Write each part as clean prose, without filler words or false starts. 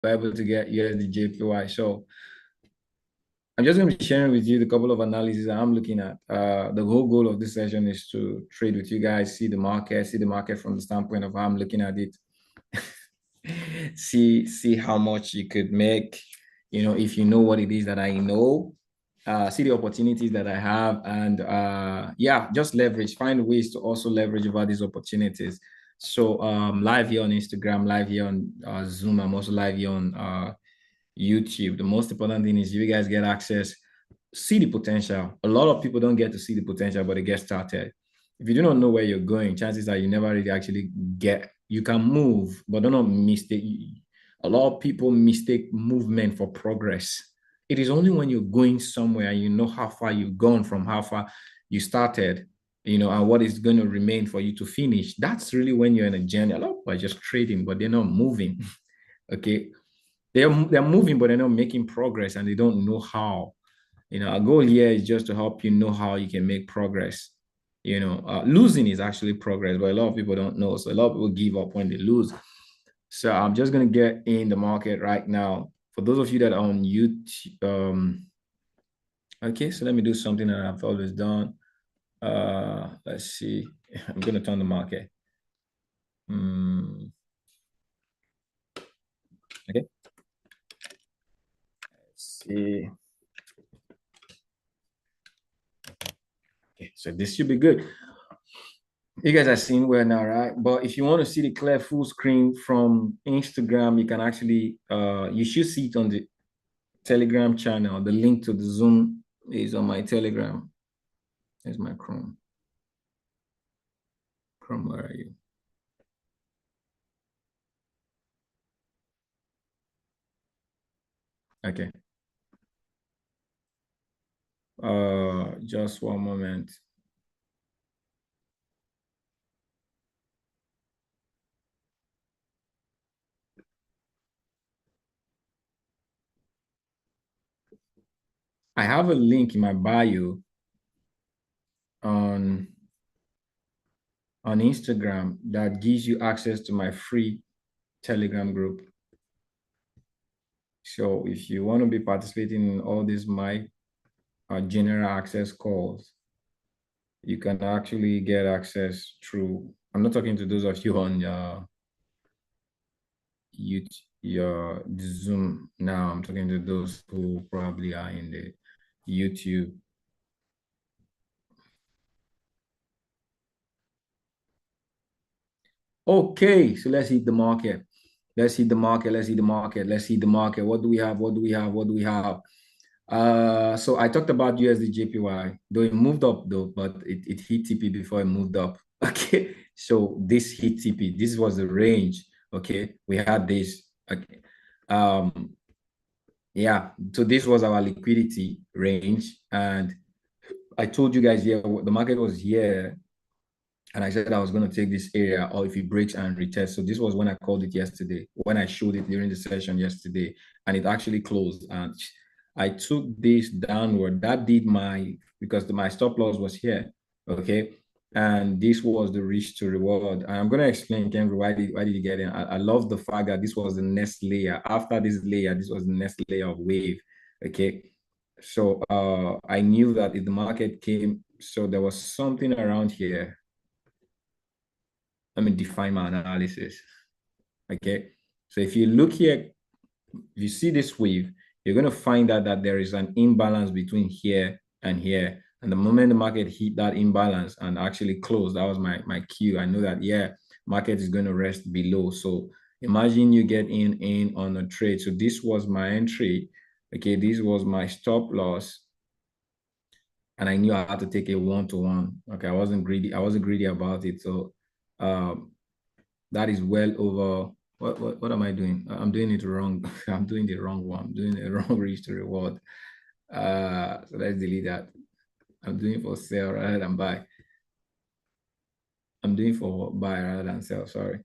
we're able to get USD So I'm just going to be sharing with you the couple of analyses I'm looking at. The whole goal of this session is to trade with you guys, see the market from the standpoint of how I'm looking at it. see how much you could make, if you know what it is that I know, see the opportunities that I have, and yeah, just find ways to also leverage over these opportunities. So live here on Instagram, live here on Zoom, I'm also live here on YouTube. The most important thing is you guys get access, see the potential. A lot of people don't get to see the potential, but they get started. If you do not know where you're going, chances are you never really actually you can move, but do not mistake. A lot of people mistake movement for progress. It is only when you're going somewhere and you know how far you've gone from how far you started, and what is going to remain for you to finish. That's really when you're in a journey. A lot of people are just trading, but they're not moving. Okay. They're moving, but they're not making progress and they don't know how. Our goal here is just to help you know how you can make progress. Losing is actually progress, but a lot of people don't know. So a lot of people give up when they lose. So I'm just going to get in the market right now. For those of you that are on YouTube, okay, so let me do something that I've always done. Let's see. I'm going to turn the market. Okay. Let's see. Okay, so this should be good. You guys are seeing well now, right? But if you want to see the clear full screen from Instagram, you can actually, you should see it on the Telegram channel. The link to the Zoom is on my Telegram. There's my Chrome. Chrome, where are you? Okay. Just one moment. I have a link in my bio on Instagram that gives you access to my free Telegram group. So if you want to be participating in all these my general access calls, you can actually get access through. I'm not talking to those of you on your Zoom now. I'm talking to those who probably are in the YouTube. Okay, so let's hit the market. Let's hit the market. Let's hit the market. Let's hit the market. What do we have? What do we have? What do we have? So I talked about USD JPY, though it moved up though, but it hit TP before it moved up. Okay, so this hit TP. This was the range. Okay, we had this. Okay, yeah. So this was our liquidity range, and I told you guys here the market was here, and I said I was going to take this area, or if it breaks and retest. So this was when I called it yesterday, when I showed it during the session yesterday, and it actually closed. And I took this downward. That did because my stop loss was here. Okay. And this was the risk to reward. And I'm going to explain, Kendra, why did you get in? I love the fact that this was the next layer. After this layer, this was the next layer of wave. Okay. So I knew that if the market came, so there was something around here. Let me define my analysis. Okay. So if you look here, if you see this wave, you're going to find out that there is an imbalance between here and here. And the moment the market hit that imbalance and actually closed, that was my cue. I know that, yeah, market is going to rest below. So imagine you get in on a trade. So this was my entry. Okay, this was my stop loss. And I knew I had to take a one-to-one. Okay, I wasn't greedy. I wasn't greedy about it. So that is well over. What am I doing? I'm doing it wrong. I'm doing the wrong one. I'm doing the wrong risk to reward. So let's delete that. I'm doing for sell rather than buy. I'm doing for buy rather than sell. Sorry.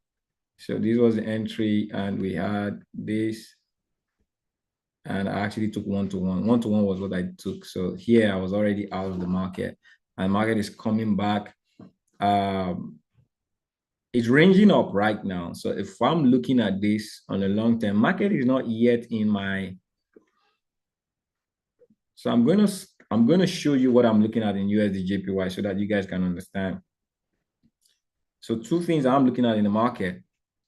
So this was the entry, and we had this, and I actually took one-to-one. One-to-one was what I took. So here I was already out of the market, and market is coming back. it's ranging up right now. So if I'm looking at this on a long term, market is not yet in my. So I'm going to show you what I'm looking at in USD JPY so that you guys can understand. So two things I'm looking at in the market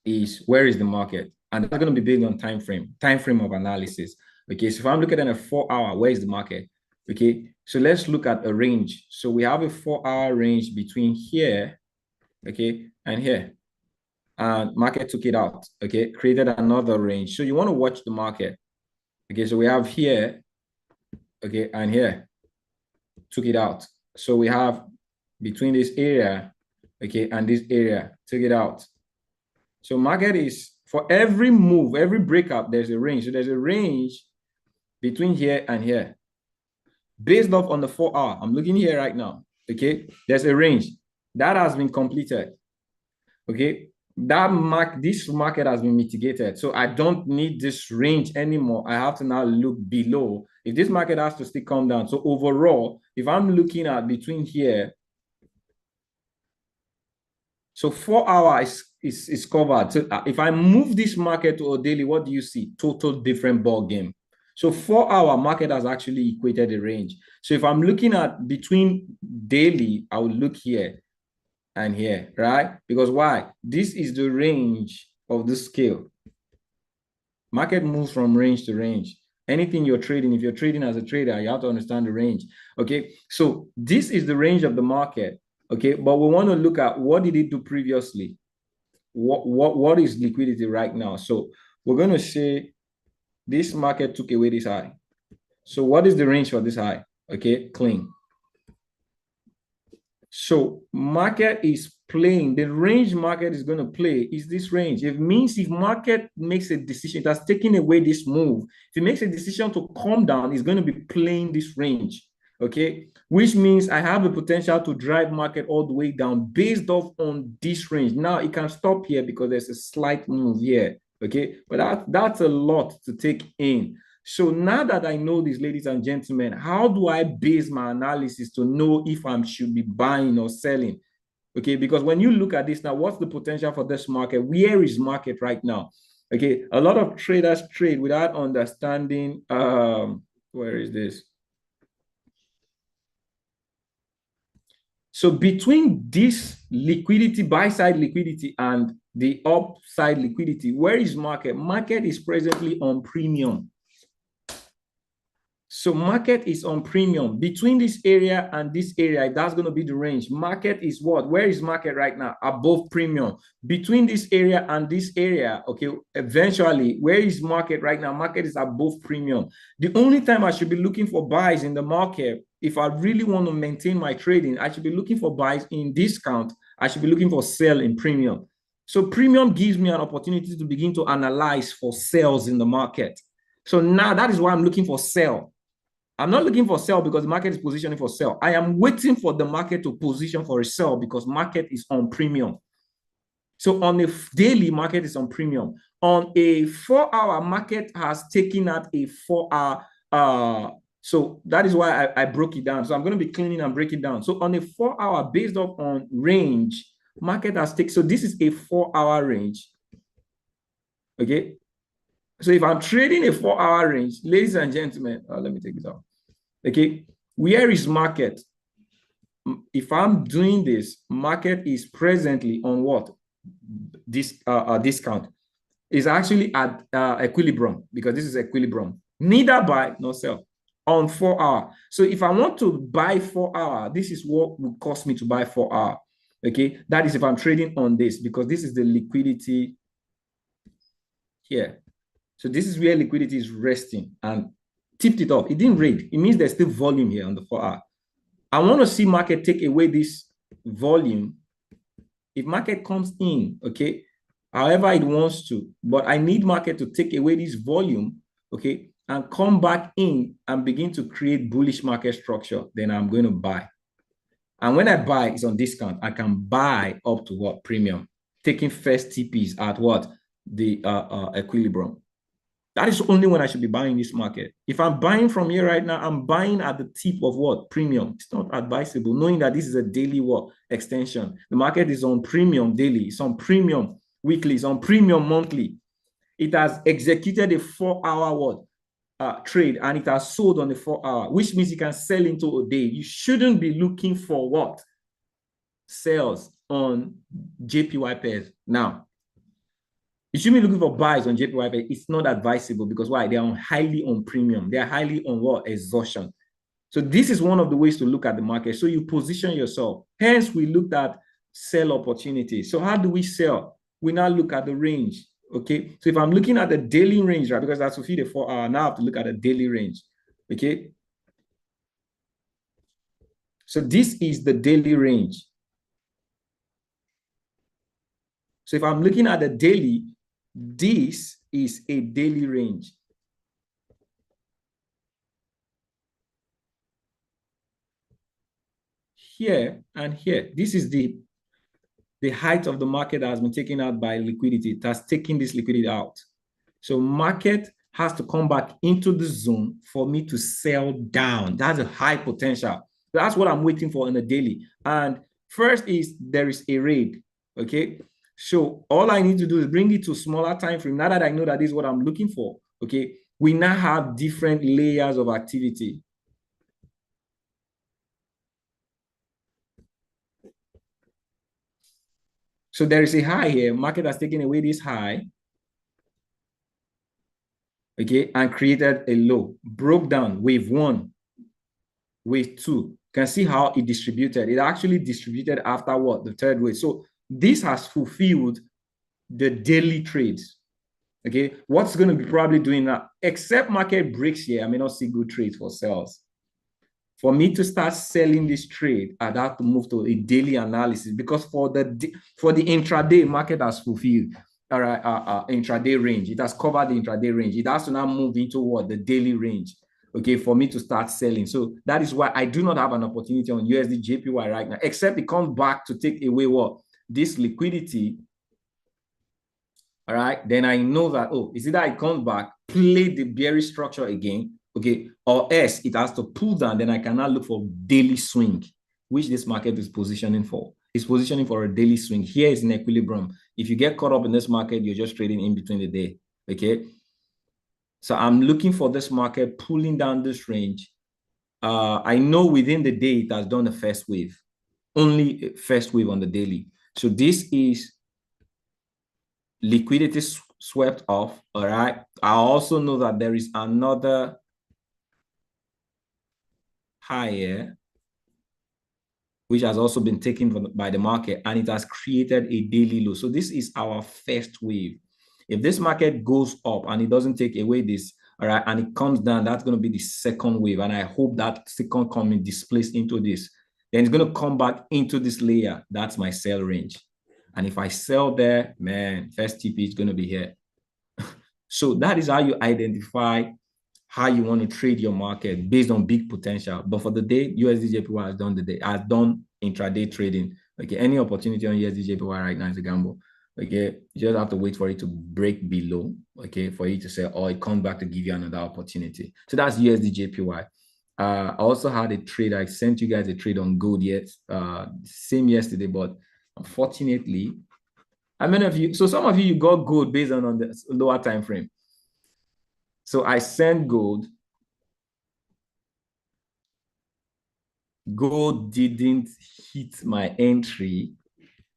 is where is the market? And that's going to be based on time frame of analysis. Okay, so if I'm looking at a 4-hour, where is the market? Okay, so let's look at a range. So we have a 4-hour range between here, okay, and here. And market took it out, okay, created another range. So you want to watch the market. Okay, so we have here, okay, and here, took it out. So we have between this area, okay, and this area, took it out. So market is, for every move, every breakup, there's a range. So there's a range between here and here. Based off on the 4-hour, I'm looking here right now, okay? There's a range. That has been completed, okay? This market has been mitigated. So I don't need this range anymore. I have to now look below. If this market has to still come down. So overall, if I'm looking at between here, so 4-hour is covered. So if I move this market to a daily, what do you see? Total different ball game. So 4-hour market has actually equated the range. So if I'm looking at between daily, I will look here and here, right? Because why? This is the range of the scale. Market moves from range to range. Anything you're trading, if you're trading as a trader, you have to understand the range. Okay, so this is the range of the market. Okay, but we want to look at what did it do previously? What is liquidity right now? So we're going to say this market took away this high. So what is the range for this high? Okay, clean. So market is playing, the range market is going to play is this range. It means if market makes a decision, that's taking away this move. If it makes a decision to come down, it's going to be playing this range. Okay, which means I have a potential to drive market all the way down based off on this range. Now it can stop here because there's a slight move here. Okay, but that's a lot to take in. So now that I know this, ladies and gentlemen, how do I base my analysis to know if I should be buying or selling? Okay, because when you look at this now, what's the potential for this market? Where is market right now? Okay, a lot of traders trade without understanding, where is this? So between this liquidity, buy side liquidity and the upside liquidity, where is market? Market is presently on premium. So market is on premium. Between this area and this area, that's going to be the range. Market is what? Where is market right now? Above premium. Between this area and this area, okay, eventually, where is market right now? Market is above premium. The only time I should be looking for buys in the market, if I really want to maintain my trading, I should be looking for buys in discount. I should be looking for sell in premium. So premium gives me an opportunity to begin to analyze for sales in the market. So now that is why I'm looking for sell. I'm not looking for sell because the market is positioning for sell. I am waiting for the market to position for a sell because market is on premium. So on a daily, market is on premium. On a 4-hour, market has taken out a 4-hour. So that is why I broke it down. So I'm going to be cleaning and breaking down. So on a 4-hour, based off on range, market has taken. So this is a 4-hour range. Okay. So if I'm trading a 4-hour range, ladies and gentlemen, let me take this out. Okay, where is market? If I'm doing this, market is presently on what? This discount is actually at equilibrium because this is equilibrium. Neither buy nor sell on 4-hour. So if I want to buy 4-hour, this is what would cost me to buy 4-hour. Okay, that is if I'm trading on this because this is the liquidity here. So this is where liquidity is resting and tipped it off. It didn't raid. It means there's still volume here on the 4-hour. I want to see market take away this volume. If market comes in, okay, however it wants to, but I need market to take away this volume, okay, and come back in and begin to create bullish market structure, then I'm going to buy. And when I buy, it's on discount. I can buy up to what? Premium. Taking first TPs at what? The equilibrium. That is only when I should be buying this market. If I'm buying from here right now, I'm buying at the tip of what? Premium. It's not advisable, knowing that this is a daily what? Extension. The market is on premium daily. It's on premium weekly. It's on premium monthly. It has executed a 4-hour what? Trade, and it has sold on the 4-hour, which means you can sell into a day. You shouldn't be looking for what? Sales on JPY pairs. Now, you should be looking for buys on JPY pairs. It's not advisable because why? They are highly on premium. They are highly on what? Exhaustion. So this is one of the ways to look at the market. So you position yourself. Hence, we looked at sell opportunities. So how do we sell? We now look at the range. Okay. So if I'm looking at the daily range, right, because that's to feed the 4-hour, now I have to look at the daily range. Okay. So this is the daily range. So if I'm looking at the daily, this is a daily range. Here and here, this is the height of the market that has been taken out by liquidity. It has taken this liquidity out. So market has to come back into the zone for me to sell down. That's a high potential. That's what I'm waiting for in a daily. And first is there is a raid. Okay. So all I need to do is bring it to smaller time frame. Now that I know that this is what I'm looking for. Okay. We now have different layers of activity. So there is a high here. Market has taken away this high. Okay, and created a low. Broke down wave 1, wave 2. You can see how it distributed. It actually distributed after what? The third wave. So this has fulfilled the daily trades. Okay, what's going to be probably doing now? Except market breaks here, I may not see good trades for sales. For me to start selling this trade, I'd have to move to a daily analysis because for the intraday, market has fulfilled all right, intraday range. It has covered the intraday range. It has to now move into what? The daily range, okay, for me to start selling. So that is why I do not have an opportunity on USD JPY right now, except it comes back to take away what? This liquidity. All right, then I know that, oh, is it that it comes back, play the bearish structure again, okay, or else it has to pull down, then I can now look for daily swing, which this market is positioning for. It's positioning for a daily swing. Here is in equilibrium. If you get caught up in this market, you're just trading in between the day, okay? So I'm looking for this market pulling down this range. I know within the day it has done a first wave, only first wave on the daily. So this is liquidity swept off. All right. I also know that there is another higher, which has also been taken by the market, and it has created a daily low. So this is our first wave. If this market goes up and it doesn't take away this, all right, and it comes down, that's going to be the second wave. And I hope that second coming displaced into this. Then it's going to come back into this layer. That's my sell range. And if I sell there, man, first TP is going to be here. So that is how you identify how you want to trade your market based on big potential. But for the day, USD JPY has done the day, has done intraday trading. Okay, any opportunity on USD JPY right now is a gamble. Okay, you just have to wait for it to break below. Okay, for you to say, oh, it comes back to give you another opportunity. So that's USD JPY. I also had a trade. I sent you guys a trade on gold yet. Same yesterday, but unfortunately, how many of you? So some of you got gold based on the lower time frame. So I sent gold. Gold didn't hit my entry.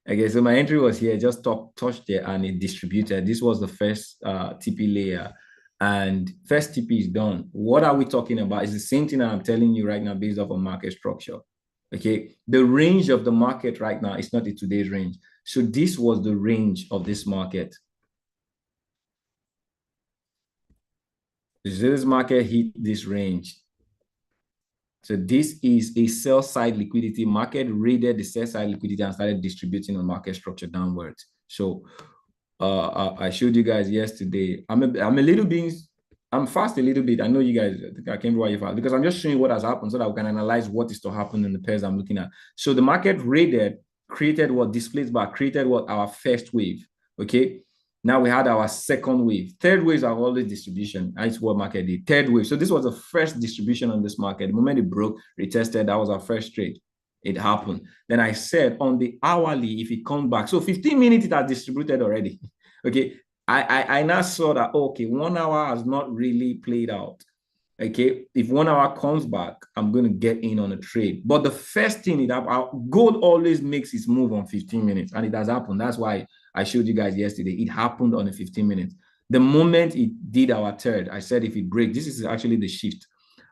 Okay, so my entry was here, just touched there, and it distributed. This was the first TP layer, and first TP is done. What are we talking about? It's the same thing that I'm telling you right now based off of market structure. Okay, the range of the market right now is not in today's range. So this was the range of this market. This market hit this range. So this is a sell side liquidity. Market raided the sell side liquidity and started distributing on market structure downwards. So I showed you guys yesterday. I'm a little bit, I'm fast a little bit. I know you guys, I can't be why you're fast because I'm just showing you what has happened so that we can analyze what is to happen in the pairs I'm looking at. So the market raided, created what displays back, created what our first wave. Okay. Now we had our second wave. Third waves are always distribution. That's what market did. Third wave. So this was the first distribution on this market. The moment it broke, retested, that was our first trade. It happened. Then I said on the hourly, if it comes back, so 15 minutes it has distributed already. Okay. I now saw that, okay, 1 hour has not really played out. Okay, if 1 hour comes back, I'm going to get in on a trade. But the first thing is that gold always makes its move on 15 minutes, and it has happened. That's why I showed you guys yesterday. It happened on the 15 minutes. The moment it did our third, I said if it breaks, this is actually the shift.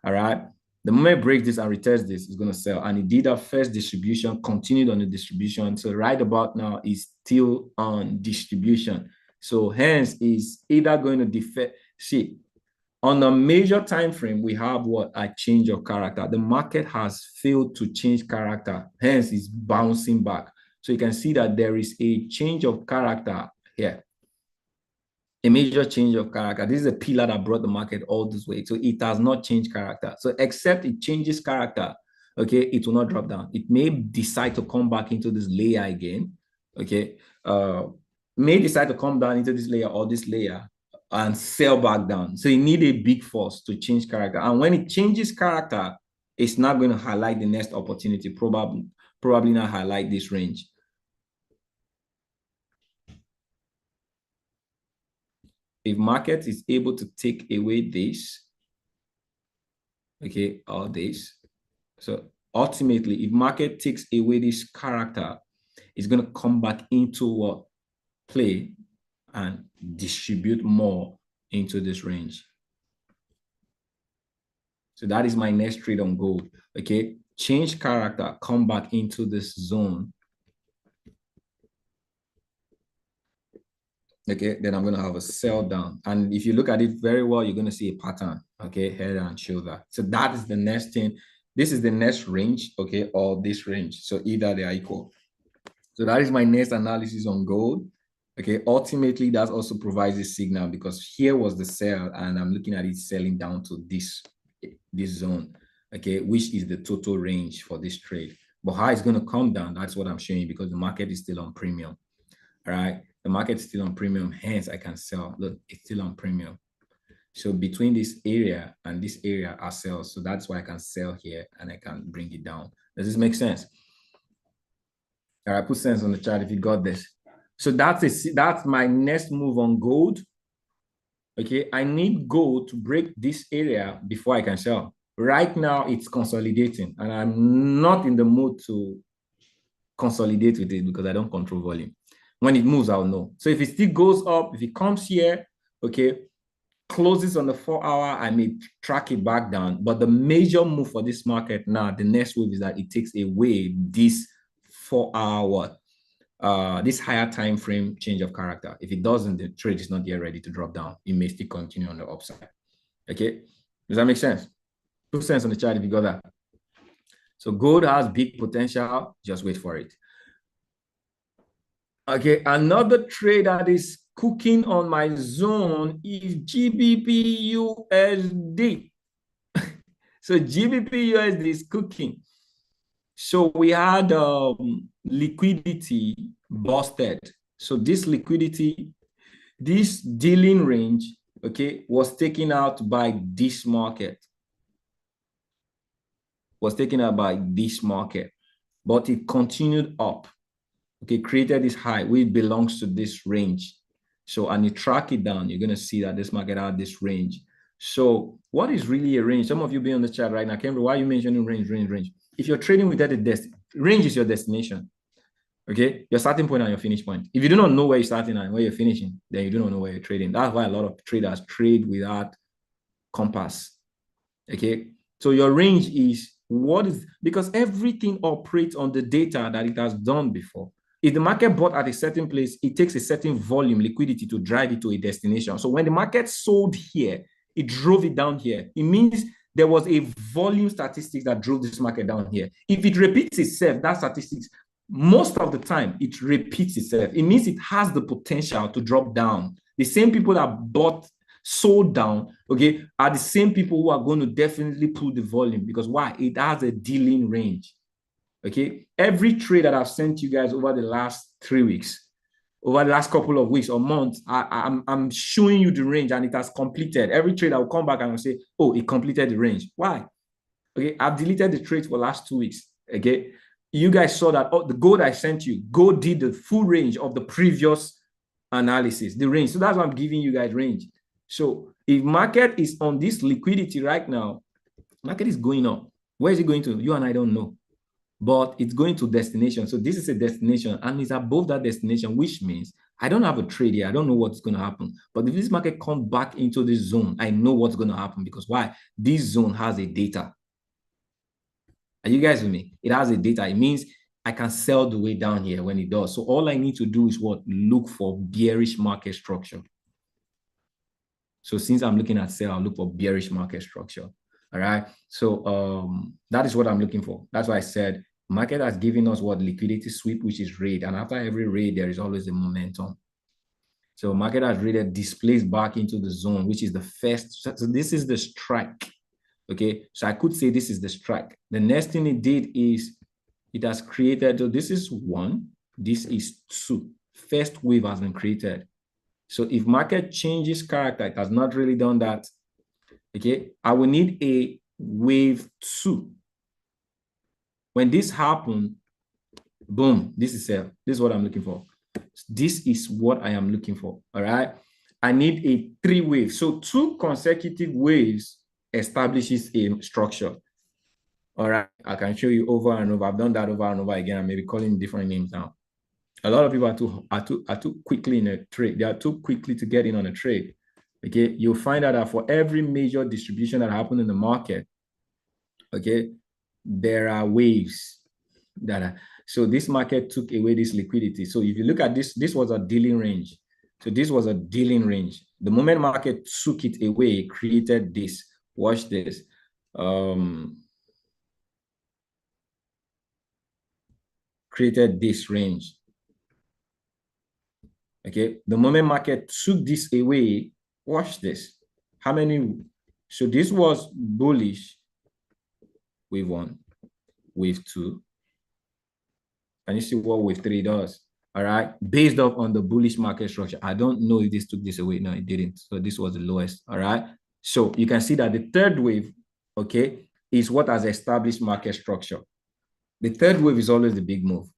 All right. The moment it breaks this and retests this, it's going to sell. And it did our first distribution, continued on the distribution. So right about now is still on distribution. So hence is either going to defect. See, on a major time frame, we have what? A change of character. The market has failed to change character, hence it's bouncing back. So you can see that there is a change of character here. A major change of character. This is a pillar that brought the market all this way. So it has not changed character. So except it changes character, okay, it will not drop down. It may decide to come back into this layer again, okay. May decide to come down into this layer or this layer and sell back down. So you need a big force to change character. And when it changes character, it's not going to highlight the next opportunity, probably not highlight this range. If market is able to take away this, okay, all this. So ultimately, if market takes away this character, it's going to come back into what? Play and distribute more into this range. So that is my next trade on gold. Okay, change character, come back into this zone. Okay, then I'm going to have a sell down. And if you look at it very well, you're going to see a pattern. Okay, head and shoulder. So that is the next thing. This is the next range, okay, or this range. So either they are equal. So that is my next analysis on gold. Okay, ultimately, that also provides a signal because here was the sell, and I'm looking at it selling down to this zone, okay, which is the total range for this trade. But how it's going to come down, that's what I'm showing you because the market is still on premium. All right, the market is still on premium, hence I can sell. Look, it's still on premium. So between this area and this area are sales. So that's why I can sell here and I can bring it down. Does this make sense? All right, put sense on the chart if you got this. So that's my next move on gold. Okay, I need gold to break this area before I can sell. Right now, it's consolidating, and I'm not in the mood to consolidate with it because I don't control volume. When it moves, I'll know. So if it still goes up, if it comes here, okay, closes on the 4 hour, I may track it back down. But the major move for this market now, the next move is that it takes away this 4 hour this higher time frame change of character. If it doesn't, the trade is not yet ready to drop down. It may still continue on the upside. Okay, does that make sense? Put sense on the chart if you got that. So gold has big potential. Just wait for it. Okay, another trade that is cooking on my zone is GBP USD. So GBP USD is cooking. So we had liquidity busted. So this liquidity, this dealing range, okay, was taken out by this market. Was taken out by this market, but it continued up. Okay, created this high, which belongs to this range. So, and you track it down, you're going to see that this market had this range. So what is really a range? Some of you be on the chat right now. Cameron, why are you mentioning range? If you're trading with that, range is your destination. Okay, your starting point and your finish point. If you do not know where you're starting and where you're finishing, then you do not know where you're trading. That's why a lot of traders trade without compass. Okay, so your range is what is, because everything operates on the data that it has done before. If the market bought at a certain place, it takes a certain volume, liquidity to drive it to a destination. So when the market sold here, it drove it down here. It means there was a volume statistics that drove this market down here. If it repeats itself, that statistics, most of the time, it repeats itself. It means it has the potential to drop down. The same people that sold down, okay, are the same people who are going to definitely pull the volume because why? It has a dealing range. Okay, every trade that I've sent you guys over the last 3 weeks, over the last couple of weeks or months, I'm showing you the range and it has completed. Every trade I will come back and I'll say, oh, it completed the range. Why? Okay, I've deleted the trades for the last 2 weeks. Okay, you guys saw that the gold I sent you, gold did the full range of the previous analysis, the range. So that's why I'm giving you guys range. So if market is on this liquidity right now, market is going up. Where is it going to? You and I don't know, but it's going to destination. So this is a destination and it's above that destination, which means I don't have a trade here. I don't know what's going to happen. But if this market comes back into this zone, I know what's going to happen, because why? This zone has a data. Are you guys with me? It has a data. It means I can sell the way down here when it does. So all I need to do is what? Look for bearish market structure. So since I'm looking at sell, I'll look for bearish market structure. All right. So that is what I'm looking for. That's why I said market has given us what? Liquidity sweep, which is raid. And after every raid, there is always a momentum. So market has raided, displaced back into the zone, which is the first. So this is the strike. Okay. So I could say this is the strike. The next thing it did is it has created. So this is 1. This is 2. First wave has been created. So if market changes character, it has not really done that. Okay, I will need a wave 2. When this happens, boom, this is sell. This is what I'm looking for. This is what I am looking for. All right. I need a 3 wave. So 2 consecutive waves establishes a structure. All right. I can show you over and over. I've done that over and over again. I may be calling different names now. A lot of people are too quickly in a trade. They are too quickly to get in on a trade. Okay, you'll find out that for every major distribution that happened in the market, okay, there are waves that are. So this market took away this liquidity. So if you look at this, this was a dealing range. So this was a dealing range. The moment market took it away, it created this. Watch this. Created this range. Okay, the moment market took this away, watch this. How many? So this was bullish. Wave 1, wave 2. Can you see what wave 3 does? All right, based off on the bullish market structure. I don't know if this took this away. No, it didn't. So this was the lowest. All right. So you can see that the third wave, okay, is what has established market structure. The third wave is always the big move.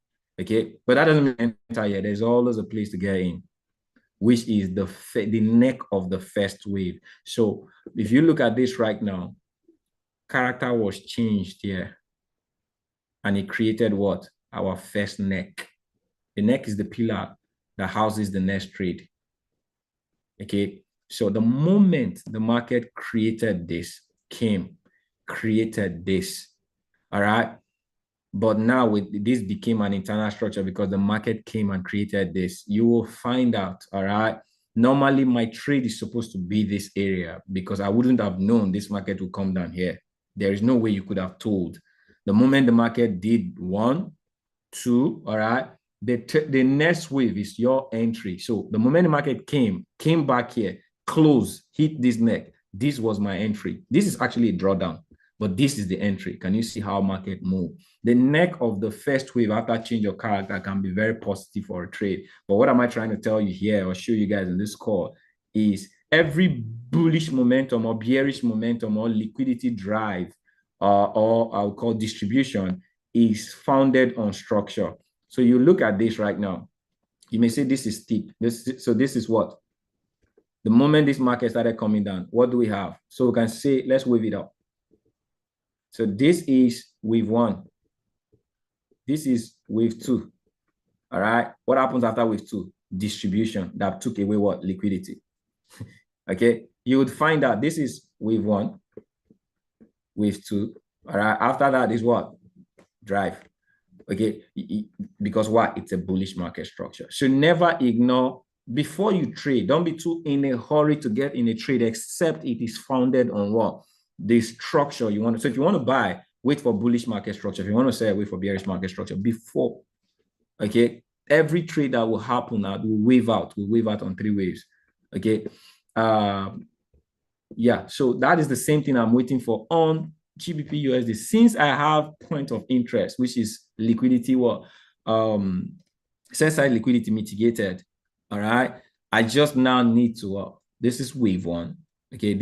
Okay, but that doesn't mean enter here. There's always a place to get in, which is the neck of the first wave. So if you look at this right now, character was changed here, and it created what? Our first neck. The neck is the pillar that houses the next trade. Okay, so the moment the market created this, created this, all right. But now with this became an internal structure because the market came and created this. You will find out, all right. Normally, my trade is supposed to be this area because I wouldn't have known this market would come down here. There is no way you could have told. The moment the market did 1, 2, all right, the next wave is your entry. So the moment the market came back here, close, hit this neck. This was my entry. This is actually a drawdown, but this is the entry. Can you see how market move? The neck of the first wave after change of character can be very positive for a trade. But what am I trying to tell you here or show you guys in this call is every bullish momentum or bearish momentum or liquidity drive or I'll call distribution is founded on structure. So you look at this right now. You may say this is steep. So this is what? The moment this market started coming down, what do we have? So we can say, let's wave it up. So this is wave 1. This is wave 2. All right. What happens after wave 2? Distribution that took away what? Liquidity. Okay. You would find that this is wave 1, wave 2. All right. After that is what? Drive. Okay. Because what? It's a bullish market structure. So never ignore before you trade. Don't be too in a hurry to get in a trade, except it is founded on what? The structure you want to. So if you want to buy, wait for bullish market structure. If you want to sell, wait for bearish market structure before. Okay. Every trade that will happen will wave out. Will wave out on 3 waves. Okay. Yeah. So that is the same thing I'm waiting for on GBP USD. Since I have point of interest, which is liquidity, what sell side liquidity mitigated. All right. I just now need to, this is wave one. Okay.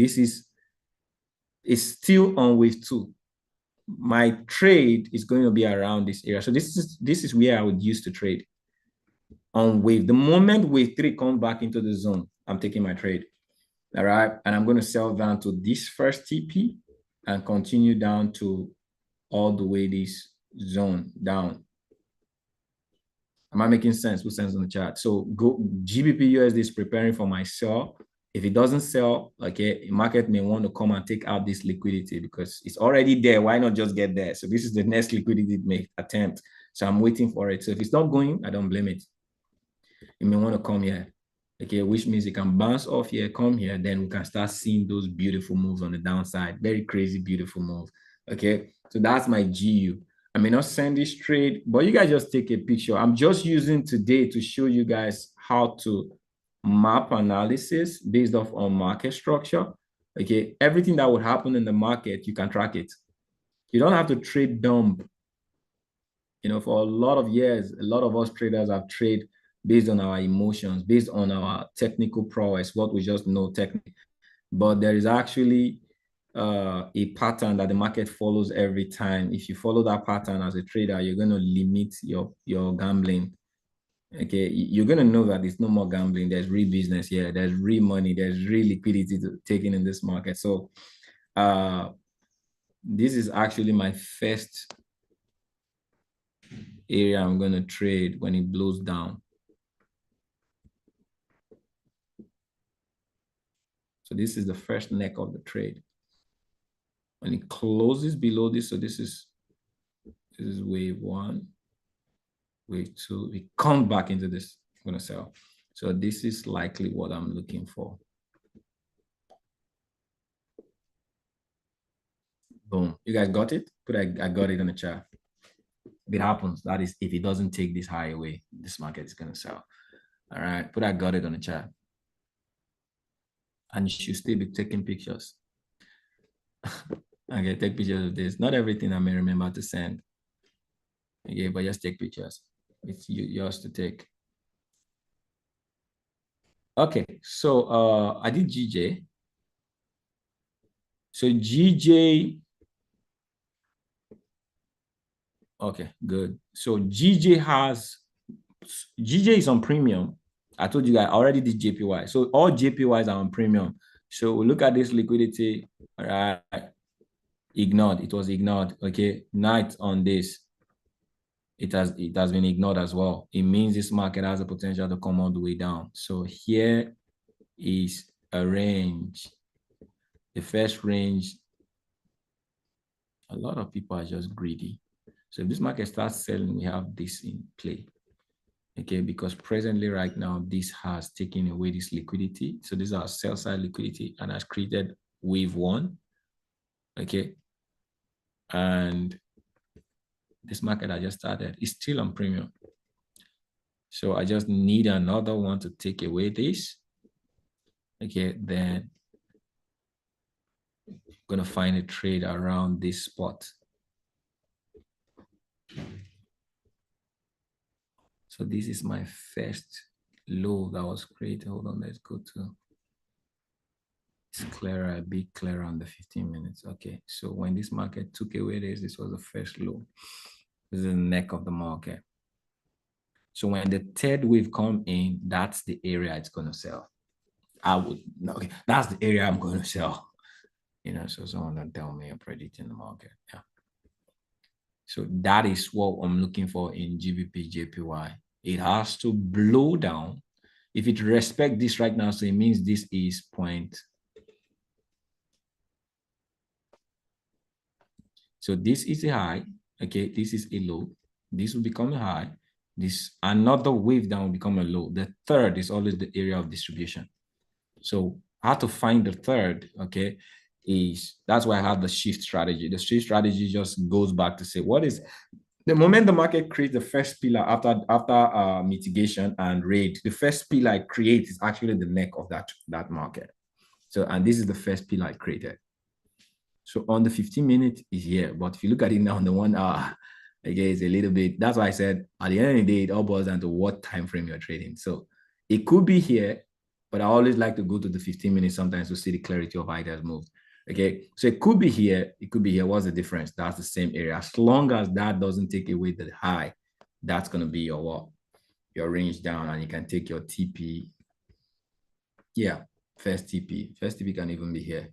It's still on wave two. My trade is going to be around this area. So this is where I would use to trade on wave. The moment wave three comes back into the zone, I'm taking my trade. All right. And I'm going to sell down to this first TP and continue down to all the way this zone down. Am I making sense? Put sense on the chat. So go GBP USD is preparing for my sell. If it doesn't sell, okay, market may want to come and take out this liquidity because it's already there. Why not just get there? So this is the next liquidity make attempt. So I'm waiting for it. So if it's not going, I don't blame it. You may want to come here. Okay, which means it can bounce off here, come here, then we can start seeing those beautiful moves on the downside. Very crazy, beautiful move. Okay, so that's my GU. I may not send this trade, but you guys just take a picture. I'm just using today to show you guys how to map analysis based off on market structure. Okay, everything that would happen in the market, you can track it. You don't have to trade dumb. You know, for a lot of years, a lot of us traders have traded based on our emotions, based on our technical prowess, what we just know technically. But there is actually a pattern that the market follows every time. If you follow that pattern as a trader, you're going to limit your gambling. Okay, you're going to know that it's no more gambling. There's real business here. There's real money. There's real liquidity taken in this market. So this is actually my first area I'm going to trade when it blows down. So this is the first neck of the trade. When it closes below this, so this is wave one, wave two, it comes back into this, I'm gonna sell. So this is likely what I'm looking for. Boom, you guys got it? I got it in the chat. If it happens, that is, if it doesn't take this high away, this market is gonna sell. All right, I got it on the chat. And you should still be taking pictures. Okay, take pictures of this. Not everything I may remember to send. Okay, but just take pictures. It's yours to take. Okay, so I did GJ. So GJ, okay, good. So GJ is on premium. I told you guys I already did JPY. So all JPYs are on premium. So we look at this liquidity, all right, ignored. It was ignored. Okay, night on this. It has been ignored as well. It means this market has the potential to come all the way down. So here is a range. The first range, a lot of people are just greedy. So if this market starts selling, we have this in play. Okay, because presently right now, this has taken away this liquidity. So these are sell side liquidity and has created wave one. Okay. And this market I just started is still on premium. So I just need another one to take away this. Okay, then I'm gonna find a trade around this spot. So this is my first low that was created. Hold on, let's go to, it's clearer, a bit clearer on the 15 minutes. Okay, so when this market took away this was the first low. This is the neck of the market. So when the third wave come in, that's the area it's gonna sell. Okay, that's the area I'm gonna sell. You know, so someone don't tell me I'm predicting the market. Yeah. So that is what I'm looking for in GBP JPY. It has to blow down. If it respects this right now, so it means this is point. So this is a high. Okay, this is a low. This will become a high. This another wave down will become a low. The third is always the area of distribution. So how to find the third, okay, that's why I have the shift strategy. The shift strategy just goes back to say, what is the moment the market creates the first pillar after mitigation and raid, the first pillar it creates is actually the neck of that market. So, and this is the first pillar I created. So on the 15-minute is here, but if you look at it now on the 1 hour, again, it's a little bit, that's why I said at the end of the day, it all boils down to what time frame you're trading. So It could be here, but I always like to go to the 15 minutes sometimes to see the clarity of how it has moved. Okay, so it could be here, it could be here. What's the difference? That's the same area. As long as that doesn't take away the high, that's going to be your what? Your range down, and you can take your TP. Yeah, first TP can even be here.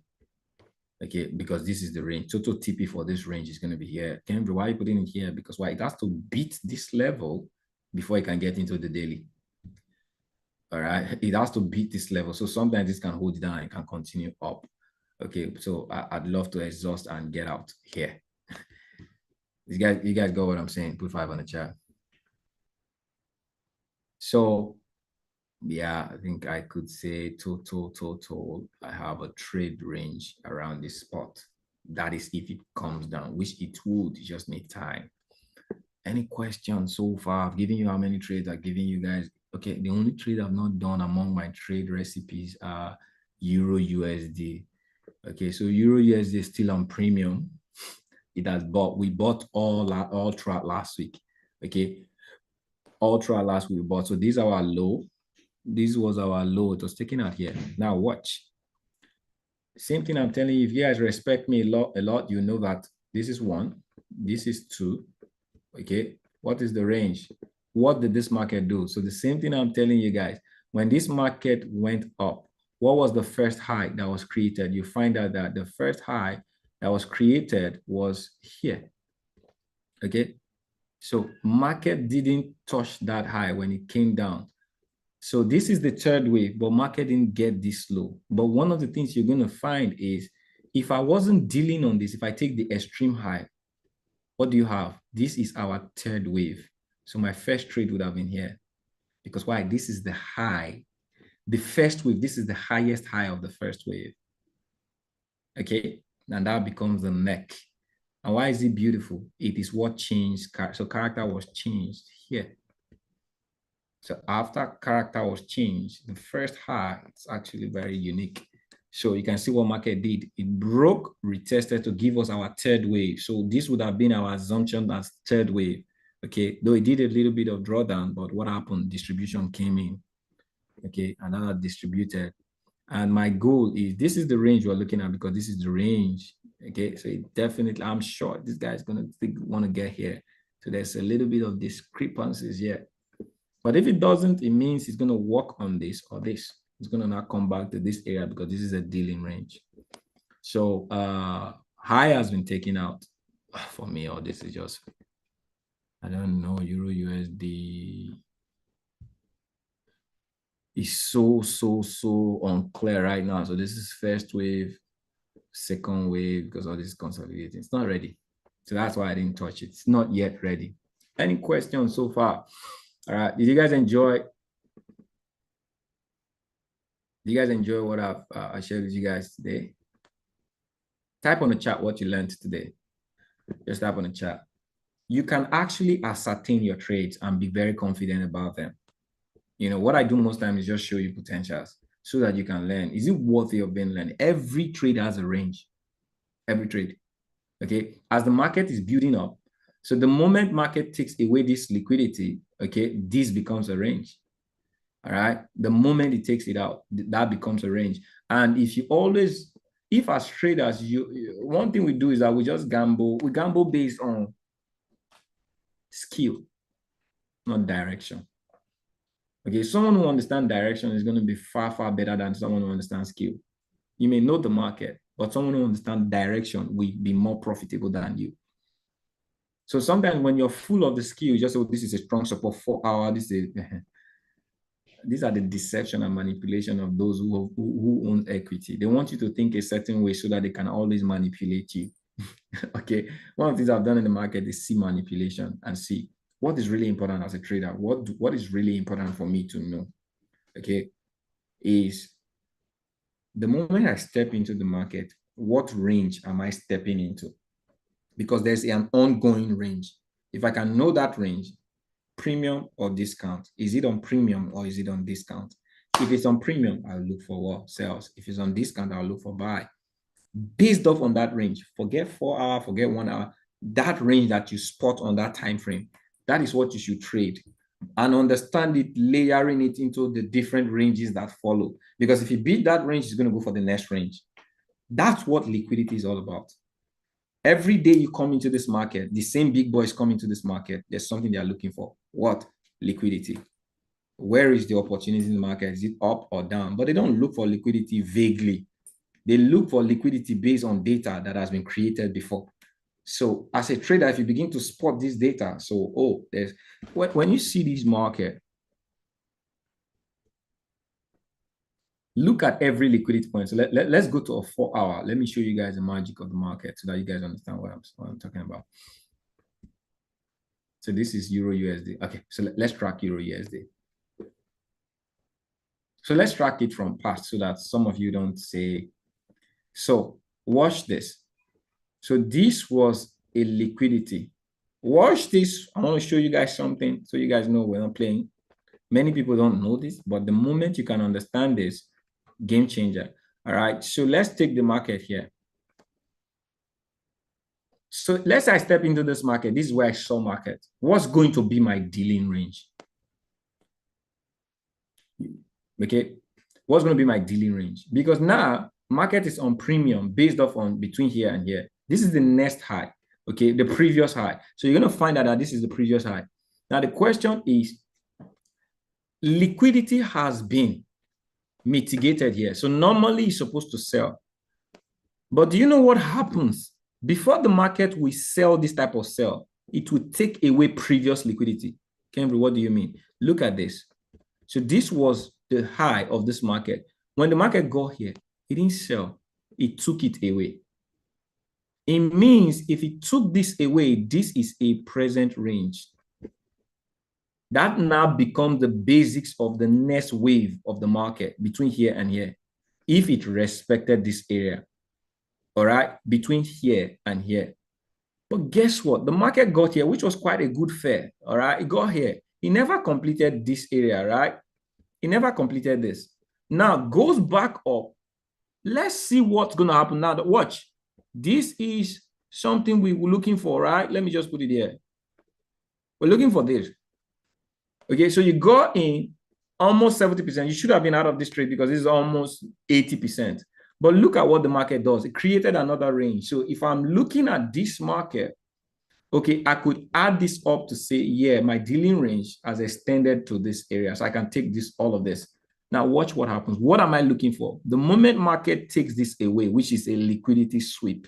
Okay, because this is the range. Total TP for this range is going to be here. Kendra, why are you putting it here? Because why? It has to beat this level before it can get into the daily. All right, it has to beat this level. So sometimes this can hold it down and can continue up. Okay, so I'd love to exhaust and get out here. You guys got what I'm saying? Put 5 on the chat. So yeah, I think I could say total. I have a trade range around this spot. That is if it comes down, which it would. You just need time. Any questions so far? I've given you how many trades I've given you guys. Okay, the only trade I've not done among my trade recipes are Euro USD. Okay, so Euro USD is still on premium. It has bought. We bought all throughout last week. Okay, all throughout last week we bought. So these are our low. This was our low. It was taken out here. Now watch. Same thing I'm telling you. If you guys respect me a lot, you know that this is 1, this is 2. Okay, what is the range? What did this market do? So the same thing I'm telling you guys. When this market went up, what was the first high that was created? You find out that the first high that was created was here. Okay, so market didn't touch that high when it came down. So this is the third wave, but market didn't get this low. But one of the things you're going to find is if I wasn't dealing on this, if I take the extreme high, what do you have? This is our third wave. So my first trade would have been here. Because why? This is the high. The first wave, this is the highest high of the first wave. Okay, and that becomes the neck. And why is it beautiful? It is what changed. So character was changed here. So after character was changed, the first high, it's actually very unique. So you can see what market did. It broke, retested to give us our third wave. So this would have been our assumption as third wave. Okay, though it did a little bit of drawdown, but what happened? Distribution came in. Okay, another distributed. And my goal is, this is the range we're looking at because this is the range. Okay, so it definitely, I'm sure this guy's going to want to get here. So there's a little bit of discrepancies here. But if it doesn't, it means it's going to work on this or this. It's going to not come back to this area because this is a dealing range. So high has been taken out for me, or this is just, I don't know, Euro USD is so unclear right now. So this is first wave, second wave, because all this is consolidating. It's not ready. So that's why I didn't touch it. It's not yet ready. Any questions so far? All right. Did you guys enjoy? Do you guys enjoy what I shared with you guys today? Type on the chat what you learned today. Just type on the chat. You can actually ascertain your trades and be very confident about them. You know, what I do most times is just show you potentials so that you can learn. Is it worthy of being learned? Every trade has a range. Every trade. Okay. As the market is building up, so the moment market takes away this liquidity, okay, this becomes a range. All right. The moment it takes it out, that becomes a range. And if you always, if as traders, one thing we do is that we just gamble. We gamble based on skill, not direction. Okay. Someone who understands direction is going to be far better than someone who understands skill. You may know the market, but someone who understands direction will be more profitable than you. So sometimes when you're full of the skill, you just say, oh, this is a strong support 4 hour. These are the deception and manipulation of those who own equity. They want you to think a certain way so that they can always manipulate you. Okay. One of the things I've done in the market is see manipulation and see what is really important as a trader. What is really important for me to know, okay, is the moment I step into the market, what range am I stepping into? Because there's an ongoing range. If I can know that range, premium or discount, is it on premium or is it on discount? If it's on premium, I'll look for what? Sales. If it's on discount, I'll look for buy. Based off on that range, forget 4 hour, forget 1 hour, that range that you spot on that time frame, that is what you should trade. and understand it, layering it into the different ranges that follow. Because if you beat that range, it's going to go for the next range. That's what liquidity is all about. Every day you come into this market, the same big boys come into this market, there's something they are looking for. What? Liquidity. Where is the opportunity in the market? Is it up or down? But they don't look for liquidity vaguely. They look for liquidity based on data that has been created before. So as a trader, if you begin to spot this data, so, oh, there's, when you see this market, look at every liquidity point. So let's go to a 4-hour. Let me show you guys the magic of the market so that you guys understand what I'm talking about. So this is Euro USD. Okay, so let's track Euro USD. So let's track it from past so that some of you don't say. So watch this. So this was a liquidity. Watch this. I want to show you guys something so you guys know we're not playing. Many people don't know this, but the moment you can understand this, game changer. All right. So let's take the market here. So let's say I step into this market. This is where I saw market. What's going to be my dealing range? Okay. What's going to be my dealing range? Because now market is on premium based off on between here and here. This is the next high. Okay. The previous high. So you're going to find out that this is the previous high. Now the question is, liquidity has been mitigated here. So normally you're supposed to sell. But do you know what happens? Before the market will sell this type of sell, it will take away previous liquidity. Kenry, what do you mean? Look at this. So this was the high of this market. When the market got here, it didn't sell. It took it away. It means if it took this away, this is a present range. That now becomes the basics of the next wave of the market between here and here. If it respected this area, all right, between here and here. But guess what? The market got here, which was quite a good fair, all right? It got here. It never completed this area, right? It never completed this. Now goes back up. Let's see what's going to happen now. Watch. This is something we were looking for, right? Let me just put it here. We're looking for this. Okay, so you got in almost 70%. You should have been out of this trade because this is almost 80%. But look at what the market does. It created another range. So if I'm looking at this market, okay, I could add this up to say, yeah, my dealing range has extended to this area. So I can take this, all of this. Now watch what happens. What am I looking for? The moment market takes this away, which is a liquidity sweep.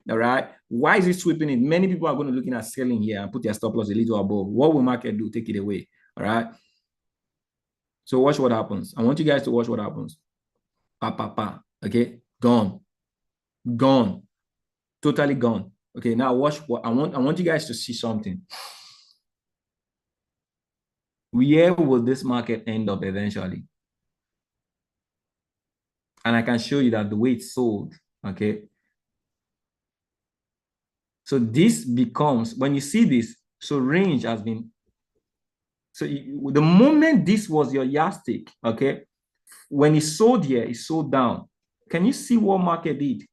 All right. Why is it sweeping it? Many people are going to looking at selling here and put their stop loss a little above. What will market do? Take it away. All right. So watch what happens. I want you guys to watch what happens. Pa, pa, pa. Okay. Gone. Gone. Totally gone. Okay. Now watch what I want you guys to see something. Where will this market end up eventually? And I can show you that the way it's sold. Okay. So this becomes, when you see this, so range has been, so the moment this was your yardstick, okay, when it sold here, it sold down. Can you see what market did?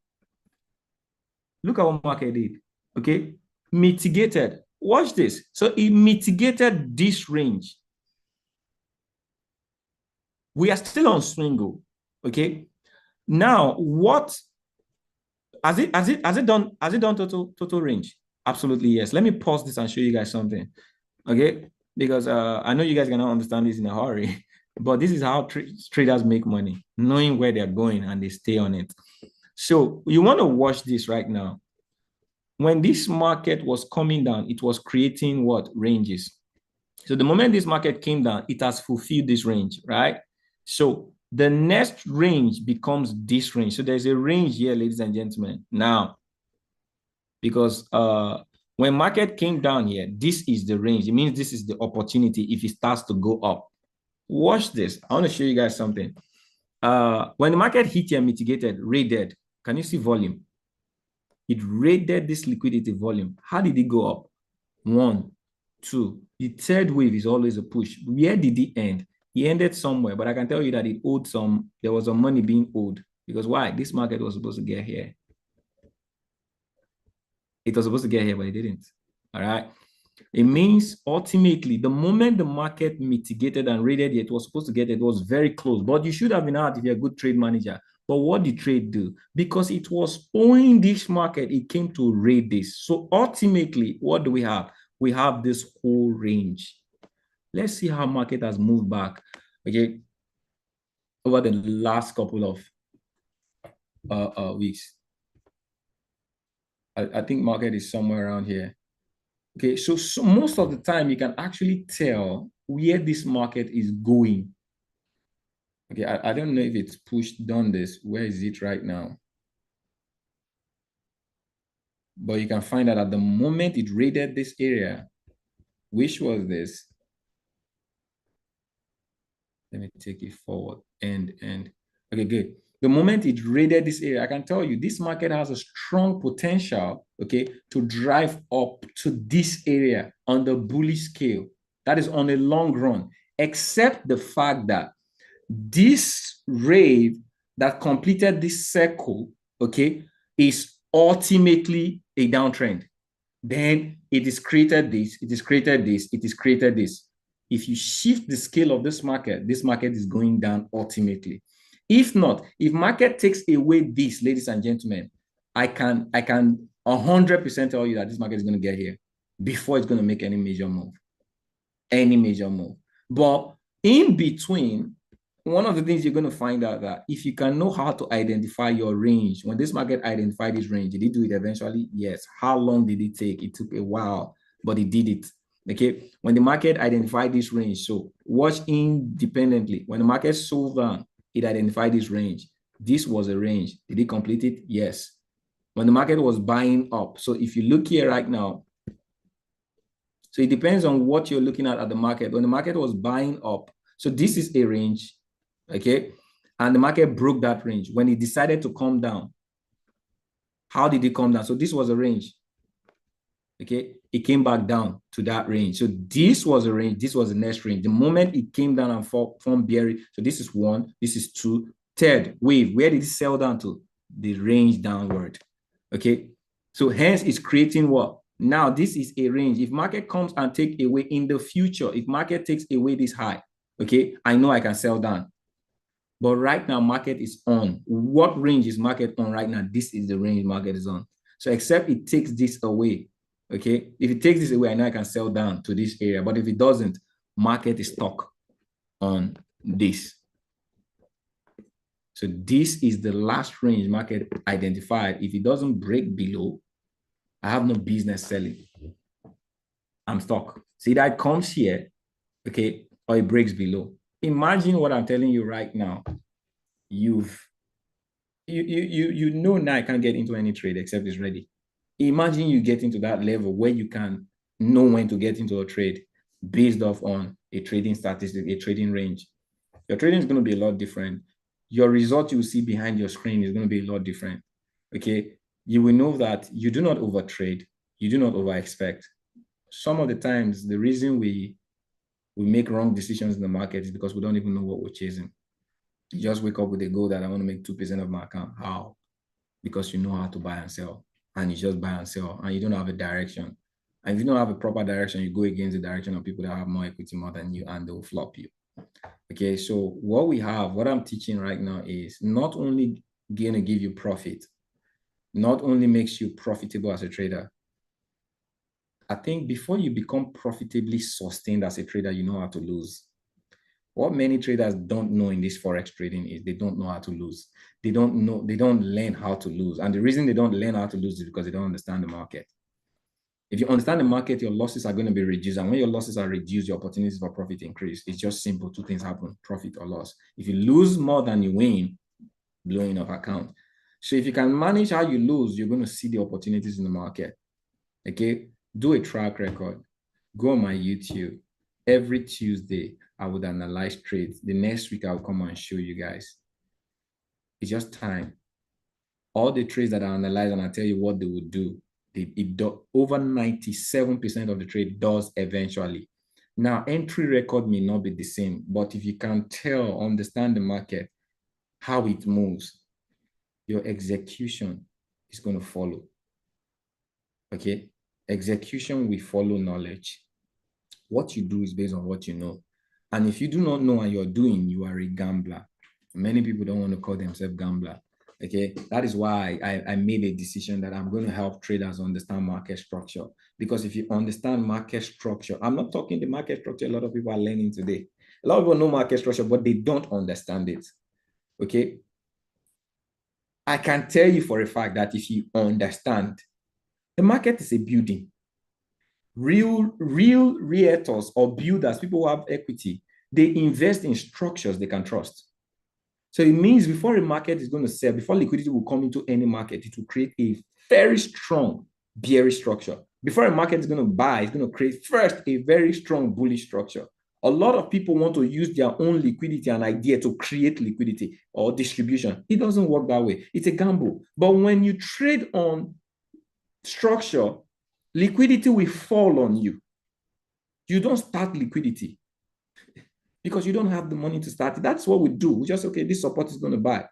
Look at what market did, okay? Mitigated. Watch this. So it mitigated this range. We are still on swingle, okay? Now, what has it done total range? Absolutely yes. Let me pause this and show you guys something, okay? Because I know you guys cannot understand this in a hurry, but this is how traders make money, knowing where they're going and they stay on it. So you want to watch this right now. When this market was coming down, it was creating what? Ranges. So the moment this market came down, it has fulfilled this range, right? So the next range becomes this range. So there's a range here, ladies and gentlemen. Now, because when market came down here, this is the range. It means this is the opportunity if it starts to go up. Watch this. I want to show you guys something. When the market hit here, mitigated, raided, can you see volume? It raided this liquidity volume. How did it go up? 1, 2. The third wave is always a push. Where did it end? It ended somewhere, but I can tell you that it owed some, there was some money being owed. Because why? This market was supposed to get here. It was supposed to get here, but it didn't. All right. It means ultimately the moment the market mitigated and rated it was supposed to get it was very close. But you should have been out if you're a good trade manager. But what did trade do? Because it was owing this market, it came to rate this. So ultimately, what do we have? We have this whole range. Let's see how market has moved back, okay, over the last couple of weeks. I think market is somewhere around here. Okay, so most of the time you can actually tell where this market is going. Okay, I don't know if it's pushed down this. Where is it right now? But you can find that at the moment it raided this area, which was this. Let me take it forward. And okay, good. The moment it raided this area, I can tell you this market has a strong potential, okay, to drive up to this area on the bullish scale. That is on a long run, except the fact that this raid that completed this circle, okay, is ultimately a downtrend. Then it is created this, it is created this, it is created this. If you shift the scale of this market is going down ultimately. If not, if market takes away this, ladies and gentlemen, I can 100% tell you that this market is going to get here before it's going to make any major move. Any major move. But in between, one of the things you're going to find out that if you can know how to identify your range, when this market identified this range, did it do it eventually? Yes. How long did it take? It took a while, but it did it. Okay. When the market identified this range, so watch independently. When the market sold down, it identified this range. This was a range. Did it complete it? Yes. When the market was buying up. So if you look here right now, so it depends on what you're looking at the market. When the market was buying up, so this is a range, okay? And the market broke that range. When it decided to come down, how did it come down? So this was a range, okay? It came back down to that range. So this was a range. This was the next range. The moment it came down and formed bearish, so this is one, this is two. Third wave, where did it sell down to? The range downward, okay? So hence it's creating what? Now this is a range. If market comes and take away in the future, if market takes away this high, okay, I know I can sell down. But right now, market is on. What range is market on right now? This is the range market is on. So except it takes this away, okay? If it takes this away, I know I can sell down to this area. But if it doesn't, market is stuck on this. So this is the last range market identified. If it doesn't break below, I have no business selling. I'm stuck. See, that comes here, okay, or it breaks below. Imagine what I'm telling you right now. You know now I can't get into any trade except it's ready. Imagine you get into that level where you can know when to get into a trade based off on a trading statistic, a trading range. Your trading is going to be a lot different. Your result you will see behind your screen is going to be a lot different. Okay. You will know that you do not overtrade. You do not over-expect. Some of the times, the reason we make wrong decisions in the market is because we don't even know what we're chasing. You just wake up with a goal that I want to make 2% of my account. How? Because you know how to buy and sell. And you just buy and sell. And you don't have a direction. And if you don't have a proper direction, you go against the direction of people that have more equity more than you, and they'll flop you. Okay, so what I'm teaching right now is not only going to give you profit, not only makes you profitable as a trader. I think before you become profitably sustained as a trader, you know how to lose. What many traders don't know in this forex trading is they don't know how to lose. They don't learn how to lose. And the reason they don't learn how to lose is because they don't understand the market. If you understand the market, your losses are going to be reduced. And when your losses are reduced, your opportunities for profit increase. It's just simple. Two things happen: profit or loss. If you lose more than you win, blowing of account. So if you can manage how you lose, you're going to see the opportunities in the market. Okay, do a track record. Go on my YouTube. Every Tuesday, I would analyze trades. The next week, I'll come and show you guys. It's just time. All the trades that I analyze and I tell you what they would do, over 97% of the trade does eventually. Now, entry record may not be the same, but if you can understand the market, how it moves, your execution is going to follow. Okay? Execution will follow knowledge. What you do is based on what you know. And if you do not know what you're doing, you are a gambler. Many people don't want to call themselves gambler. Okay, that is why I made a decision that I'm going to help traders understand market structure. Because if you understand market structure, I'm not talking the market structure a lot of people are learning today. A lot of people know market structure, but they don't understand it. Okay, I can tell you for a fact that if you understand, the market is a building. Real realtors or builders, people who have equity, they invest in structures they can trust. So it means before a market is going to sell, before liquidity will come into any market, it will create a very strong bearish structure. Before a market is going to buy, it's going to create first a very strong bullish structure. A lot of people want to use their own liquidity and idea to create liquidity or distribution. It doesn't work that way. It's a gamble. But when you trade on structure, liquidity will fall on you. You don't start liquidity because you don't have the money to start it. That's what we do. We just, okay, this support is going to buy.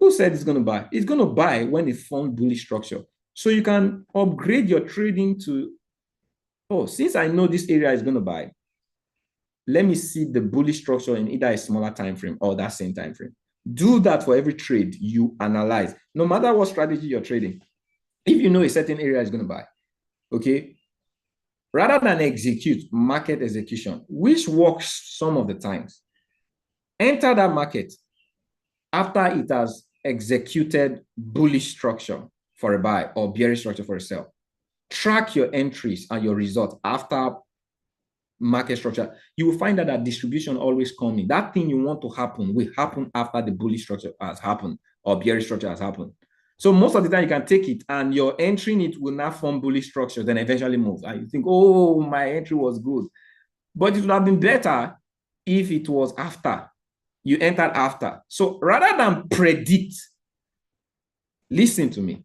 Who said it's going to buy? It's going to buy when it forms bullish structure. So you can upgrade your trading to, oh, since I know this area is going to buy, let me see the bullish structure in either a smaller time frame or that same time frame. Do that for every trade you analyze, no matter what strategy you're trading. If you know a certain area is going to buy, okay, rather than execute market execution, which works some of the times, enter that market after it has executed bullish structure for a buy or bearish structure for a sell. Track your entries and your results after market structure. You will find that distribution always coming. That thing you want to happen will happen after the bullish structure has happened or bearish structure has happened. So most of the time you can take it and you're entering it will not form bullish structure, then eventually move. And you think, oh, my entry was good. But it would have been better if it was after. You entered after. So rather than predict, listen to me.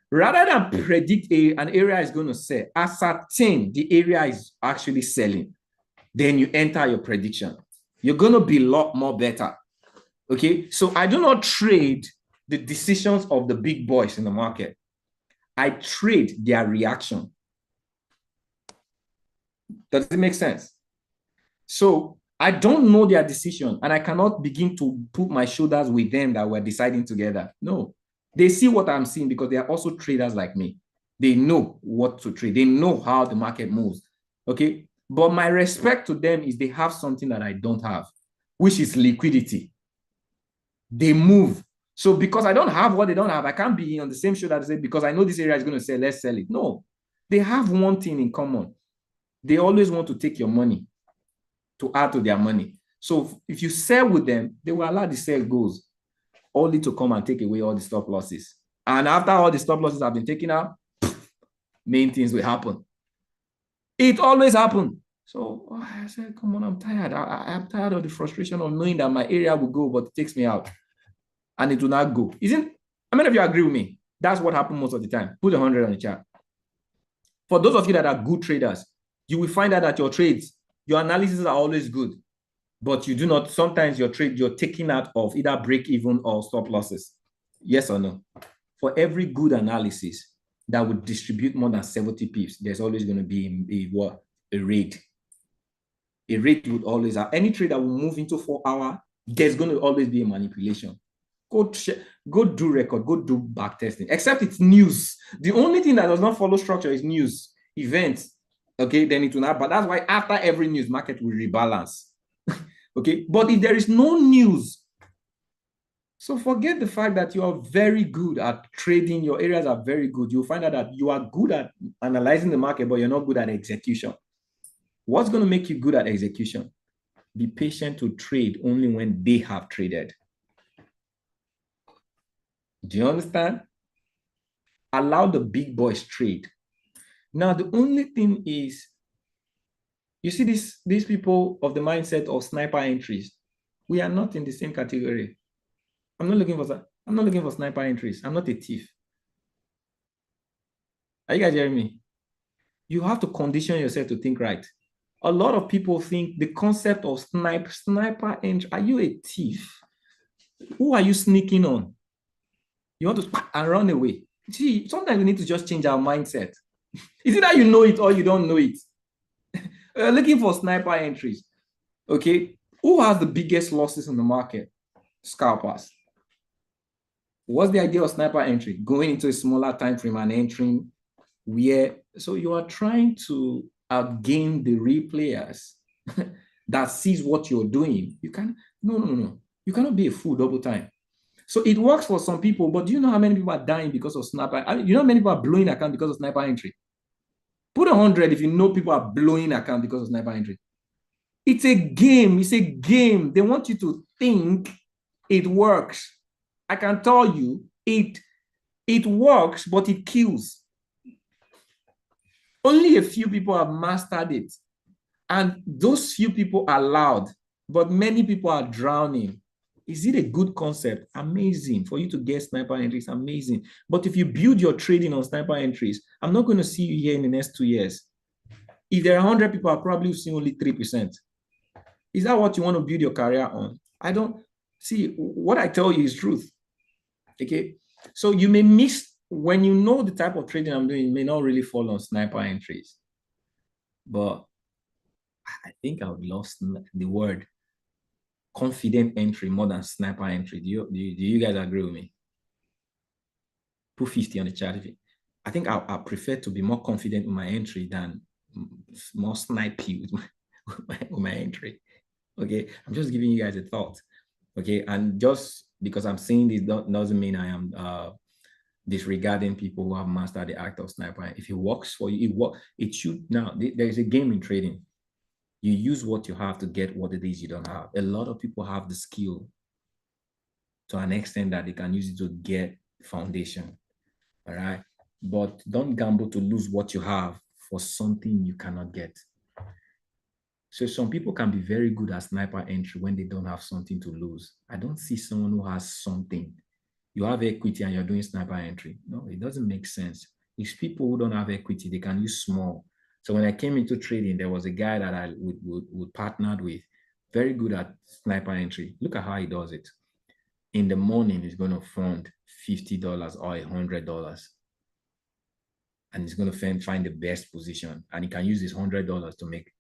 Rather than predict an area is going to sell, ascertain the area is actually selling. Then you enter your prediction. You're going to be a lot more better. Okay? So I do not trade the decisions of the big boys in the market. I trade their reaction. Does it make sense? So I don't know their decision and I cannot begin to put my shoulders with them that we're deciding together. No. They see what I'm seeing because they are also traders like me. They know what to trade. They know how the market moves. Okay. But my respect to them is they have something that I don't have, which is liquidity. They move. So because I don't have what they don't have, I can't be on the same shoulder to say, because I know this area is going to sell, let's sell it. No. They have one thing in common. They always want to take your money to add to their money. So if you sell with them, they will allow the sale goes only to come and take away all the stop losses. And after all the stop losses have been taken out, main things will happen. It always happens. So I said, come on, I'm tired. I'm tired of the frustration of knowing that my area will go, but it takes me out. And it will not go. How many of you agree with me? That's what happens most of the time. Put 100 on the chart. For those of you that are good traders, you will find out that your trades, your analysis are always good. But you do not, sometimes your trade, you're taking out of either break even or stop losses. Yes or no? For every good analysis that would distribute more than 70 pips, there's always going to be a rate. A rate would always have, any trade that will move into 4 hour, there's going to always be a manipulation. Go do record, go do back testing, except it's news. The only thing that does not follow structure is news, events. Okay, then it will not, but that's why after every news, market will rebalance. Okay, but if there is no news, so forget the fact that you are very good at trading, your areas are very good. You'll find out that you are good at analyzing the market, but you're not good at execution. What's going to make you good at execution? Be patient to trade only when they have traded. Do you understand? Allow the big boys trade. Now, the only thing is, you see these people of the mindset of sniper entries. We are not in the same category. I'm not looking for sniper entries. I'm not a thief. Are you guys hearing me? You have to condition yourself to think right. A lot of people think the concept of sniper entry. Are you a thief? Who are you sneaking on? You want to and run away. See, sometimes we need to just change our mindset. Is it that you know it or you don't know it? Looking for sniper entries. Okay. Who has the biggest losses in the market? Scalpers. What's the idea of sniper entry? Going into a smaller time frame and entering where, so you are trying to outgain the real players that sees what you're doing. You can, no. You cannot be a fool double time. So it works for some people, but do you know how many people are dying because of sniper? You know how many people are blowing account because of sniper entry? Put 100 if you know people are blowing account because of sniper entry. It's a game. It's a game. They want you to think it works. I can tell you, it works, but it kills. Only a few people have mastered it. And those few people are loud, but many people are drowning. Is it a good concept? Amazing. For you to get sniper entries, amazing. But if you build your trading on sniper entries, I'm not going to see you here in the next 2 years. If there are 100 people, I'll probably see only 3%. Is that what you want to build your career on? I don't see. What I tell you is truth. Okay. So you may miss, when you know the type of trading I'm doing, you may not really fall on sniper entries. But I think I would lost the word confident entry more than sniper entry. Do you guys agree with me? Put 50 on the chat. I think I prefer to be more confident in my entry than more snipey with my entry. Okay, I'm just giving you guys a thought. Okay, and just because I'm saying this doesn't mean I am disregarding people who have mastered the act of sniper. If it works for you, it should. Now there is a game in trading. You use what you have to get what it is you don't have. A lot of people have the skill to an extent that they can use it to get foundation. All right. But don't gamble to lose what you have for something you cannot get. So some people can be very good at sniper entry when they don't have something to lose. I don't see someone who has something. You have equity and you're doing sniper entry. No, it doesn't make sense. It's people who don't have equity, they can use small. So when I came into trading, there was a guy that I would partnered with, very good at sniper entry. Look at how he does it. In the morning, he's going to fund $50 or $100. And he's going to find the best position. And he can use his $100 to make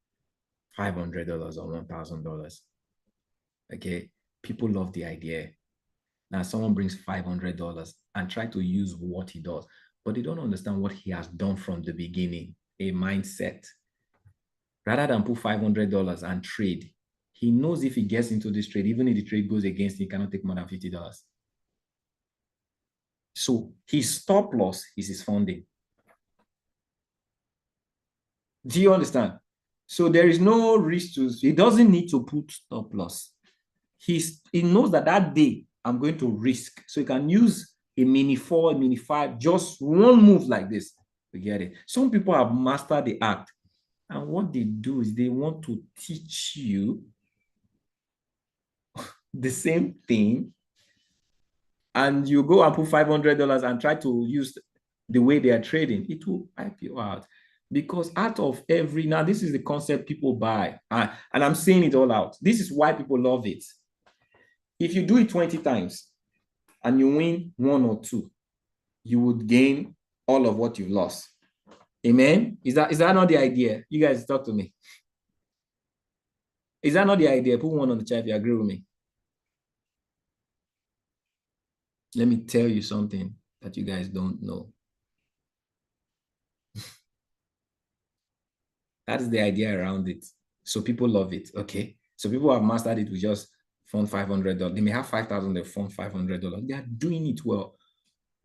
$500 or $1,000. Okay. People love the idea. Now someone brings $500 and try to use what he does, but they don't understand what he has done from the beginning, a mindset. Rather than put $500 and trade, he knows if he gets into this trade, even if the trade goes against him, he cannot take more than $50. So his stop loss is his funding. Do you understand? So there is no risk to, he doesn't need to put stop loss. He knows that day I'm going to risk. So he can use a mini 4, a mini 5, just one move like this to get it. Some people have mastered the act. And what they do is they want to teach you the same thing. And you go and put $500 and try to use the way they are trading. It will wipe you out. Because out of every, now this is the concept people buy. And I'm saying it all out. This is why people love it. If you do it 20 times and you win 1 or 2, you would gain all of what you've lost. Amen? Is that not the idea? You guys talk to me. Is that not the idea? Put 1 on the chat if you agree with me. Let me tell you something that you guys don't know. That is the idea around it. So people love it. Okay. So people have mastered it with just fund $500. They may have 5,000, they fund $500. They are doing it well.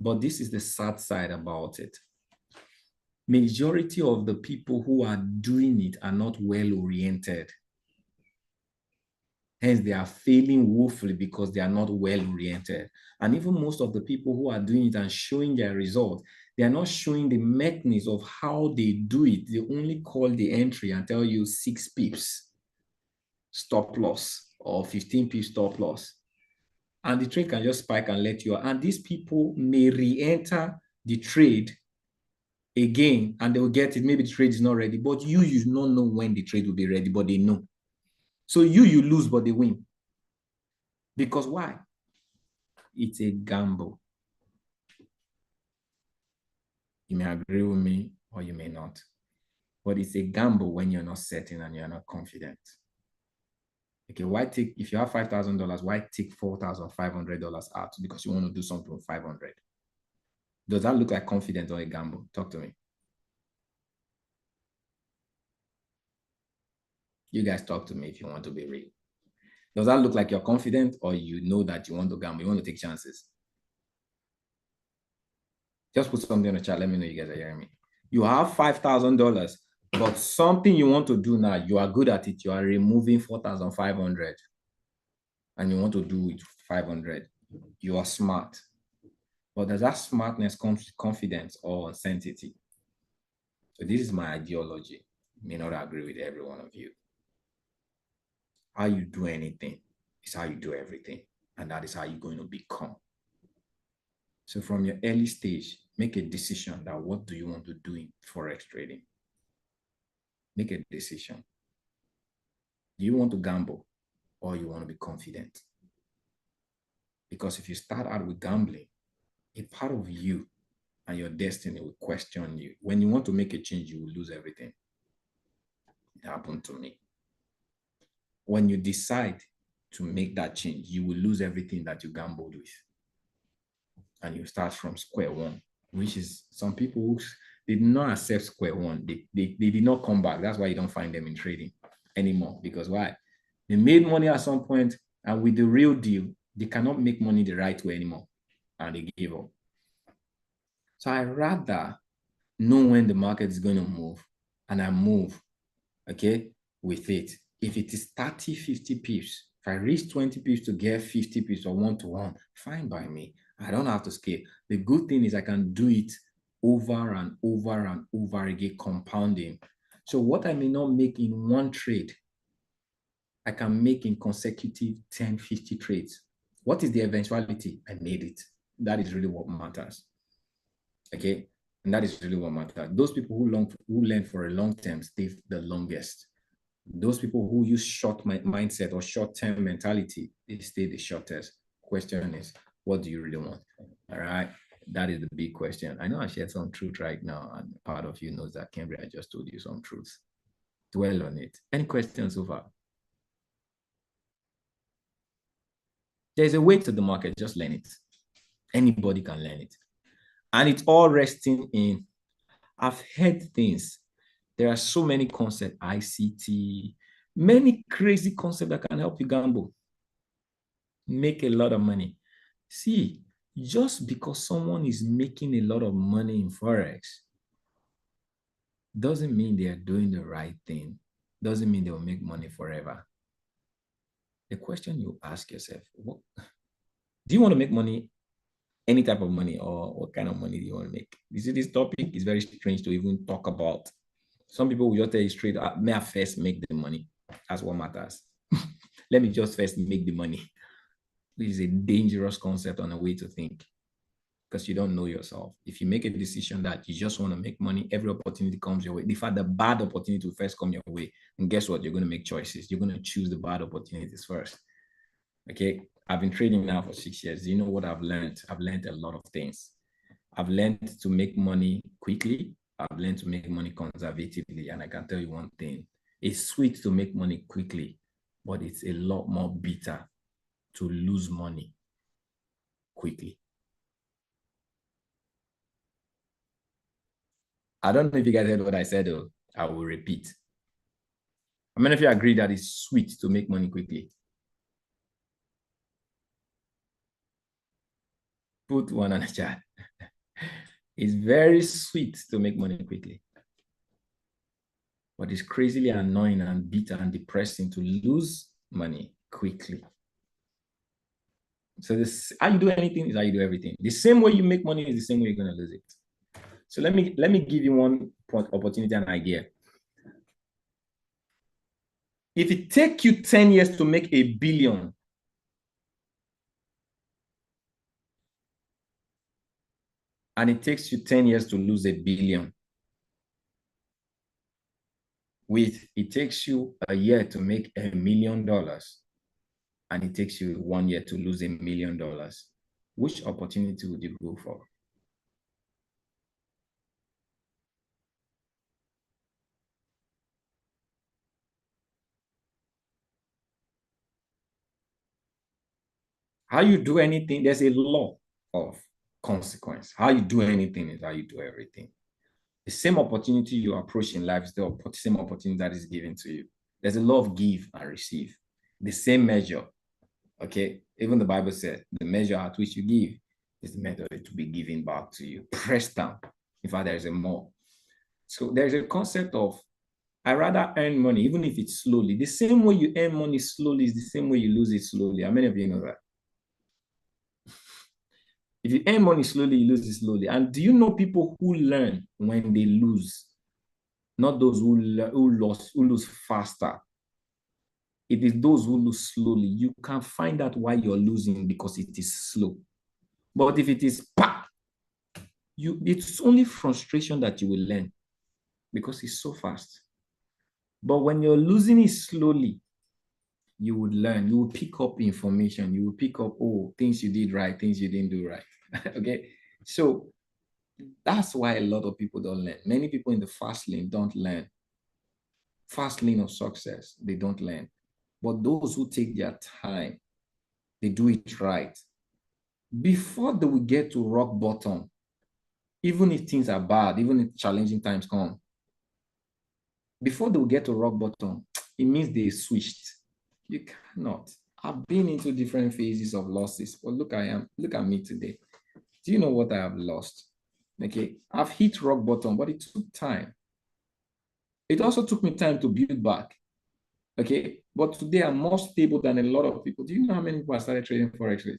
But this is the sad side about it. Majority of the people who are doing it are not well-oriented. Hence, they are failing woefully because they are not well-oriented. And even most of the people who are doing it and showing their results, they are not showing the mechanism of how they do it. They only call the entry and tell you 6 pips stop loss or 15 pips stop loss. And the trade can just spike and let you out. And these people may re-enter the trade again and they will get it. Maybe the trade is not ready, but you do not know when the trade will be ready, but they know. So you lose, but they win. Because why? It's a gamble. You may agree with me, or you may not. But it's a gamble when you're not certain and you're not confident. Okay, why take, if you have $5,000, why take $4,500 out because you want to do something with 500? Does that look like confidence or a gamble? Talk to me. You guys talk to me if you want to be real. Does that look like you're confident or you know that you want to gamble, you want to take chances? Just put something in the chat. Let me know you guys are hearing me. You have $5,000, but something you want to do now, you are good at it. You are removing 4,500 and you want to do it 500. You are smart. But does that smartness come with confidence or uncertainty? So this is my ideology. I may not agree with every one of you. How you do anything is how you do everything. And that is how you're going to become. So from your early stage, make a decision that what do you want to do in Forex trading? Make a decision. Do you want to gamble or you want to be confident? Because if you start out with gambling, a part of you and your destiny will question you. When you want to make a change, you will lose everything. It happened to me. When you decide to make that change, you will lose everything that you gambled with. And you start from square one, which is some people who did not accept square one. They did not come back. That's why you don't find them in trading anymore. Because why? They made money at some point, and with the real deal, they cannot make money the right way anymore. And they give up. So I rather know when the market is going to move, and I move, okay, with it. If it is 30, 50 pips, if I reach 20 pips to get 50 pips or 1-to-1, fine by me. I don't have to scale. The good thing is I can do it over and over and over again, compounding. So what I may not make in one trade, I can make in consecutive 10, 50 trades. What is the eventuality? I made it. That is really what matters. Okay. And that is really what matters. Those people who learn for a long term stay the longest. Those people who use short mindset or short-term mentality, they stay the shortest. Question is, what do you really want? All right. That is the big question. I know I shared some truth right now, and part of you knows that Cambria, I just told you some truths. Dwell on it. Any questions so far? There's a way to the market, just learn it. Anybody can learn it. And it's all resting in, I've heard things. There are so many concepts, ICT, many crazy concepts that can help you gamble. Make a lot of money. See, just because someone is making a lot of money in Forex doesn't mean they are doing the right thing. Doesn't mean they'll make money forever. The question you ask yourself, what, do you want to make money, any type of money, or what kind of money do you want to make? You see, this topic is very strange to even talk about. Some people will just tell you straight, may I first make the money? That's what matters. Let me just first make the money. This is a dangerous concept on a way to think, because you don't know yourself. If you make a decision that you just want to make money, every opportunity comes your way. In fact, the bad opportunity will first come your way. And guess what? You're going to make choices. You're going to choose the bad opportunities first. Okay. I've been trading now for 6 years. You know what I've learned? I've learned a lot of things. I've learned to make money quickly. I've learned to make money conservatively. And I can tell you one thing. It's sweet to make money quickly, but it's a lot more bitter to lose money quickly. I don't know if you guys heard what I said, though. I will repeat. How many of you agree that it's sweet to make money quickly? Put one on the chat. It's very sweet to make money quickly. But it's crazily annoying and bitter and depressing to lose money quickly. So this, how you do anything is how you do everything. The same way you make money is the same way you're going to lose it. So let me give you one opportunity and idea. If it takes you 10 years to make $1 billion, and it takes you 10 years to lose $1 billion, it takes you a year to make $1 million, and it takes you 1 year to lose $1 million, which opportunity would you go for? How you do anything, there's a law of consequence. How you do anything is how you do everything. The same opportunity you approach in life is the same opportunity that is given to you. There's a law of give and receive. The same measure. Okay. Even the Bible said the measure at which you give is the measure to be given back to you. Press down. In fact, there is a more. So there's a concept of I rather earn money, even if it's slowly. The same way you earn money slowly is the same way you lose it slowly. How many of you know that? If you earn money slowly, you lose it slowly. And do you know people who learn when they lose? Not those who lose faster. It is those who lose slowly. You can find out why you're losing because it is slow. But if it is it's only frustration that you will learn because it's so fast. But when you're losing it slowly, you would learn, you will pick up information, you will pick up, oh, things you did right, things you didn't do right. Okay. So that's why a lot of people don't learn. Many people in the fast lane don't learn. Fast lane of success, they don't learn. But those who take their time, they do it right. Before they will get to rock bottom, even if things are bad, even if challenging times come, before they will get to rock bottom, it means they switched. You cannot. I've been into different phases of losses, but look at me today. Do you know what I have lost? Okay, I've hit rock bottom, but it took time. It also took me time to build back. Okay, but today I'm more stable than a lot of people. Do you know how many people I started trading Forex with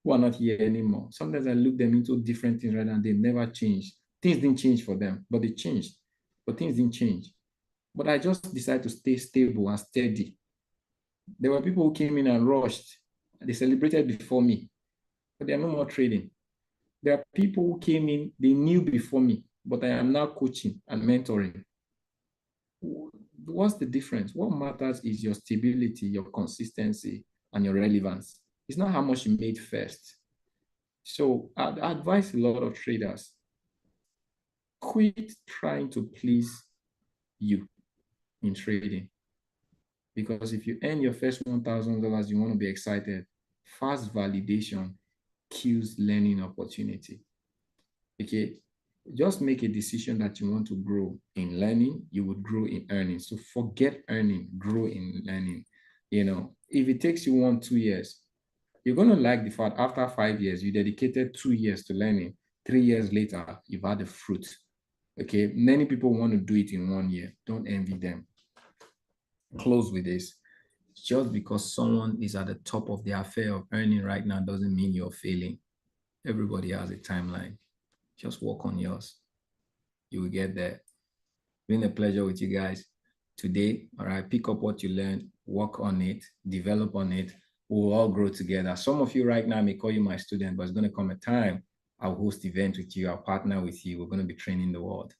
who are not here anymore? Sometimes I look them into different things right now, and they never changed. Things didn't change for them, but they changed. But things didn't change. But I just decided to stay stable and steady. There were people who came in and rushed. They celebrated before me, but they are no more trading. There are people who came in, they knew before me, but I am now coaching and mentoring. What's the difference? What matters is your stability, your consistency, and your relevance. It's not how much you made first. So I'd advise a lot of traders, quit trying to please you in trading. Because if you earn your first $1,000, you want to be excited. Fast validation kills learning opportunity. Okay, just make a decision that you want to grow in learning, you would grow in earning. So forget earning, grow in learning. You know, if it takes you 1-2 years, you're going to like the fact after 5 years, you dedicated 2 years to learning. 3 years later, you've had the fruit. Okay, many people want to do it in 1 year. Don't envy them. Close with this. Just because someone is at the top of their affair of earning right now doesn't mean you're failing. Everybody has a timeline. Just work on yours. You will get there. Been a pleasure with you guys today. All right, pick up what you learned, work on it, develop on it. We'll all grow together. Some of you right now may call you my student, but it's going to come a time I'll host event with you, I'll partner with you. We're going to be training the world.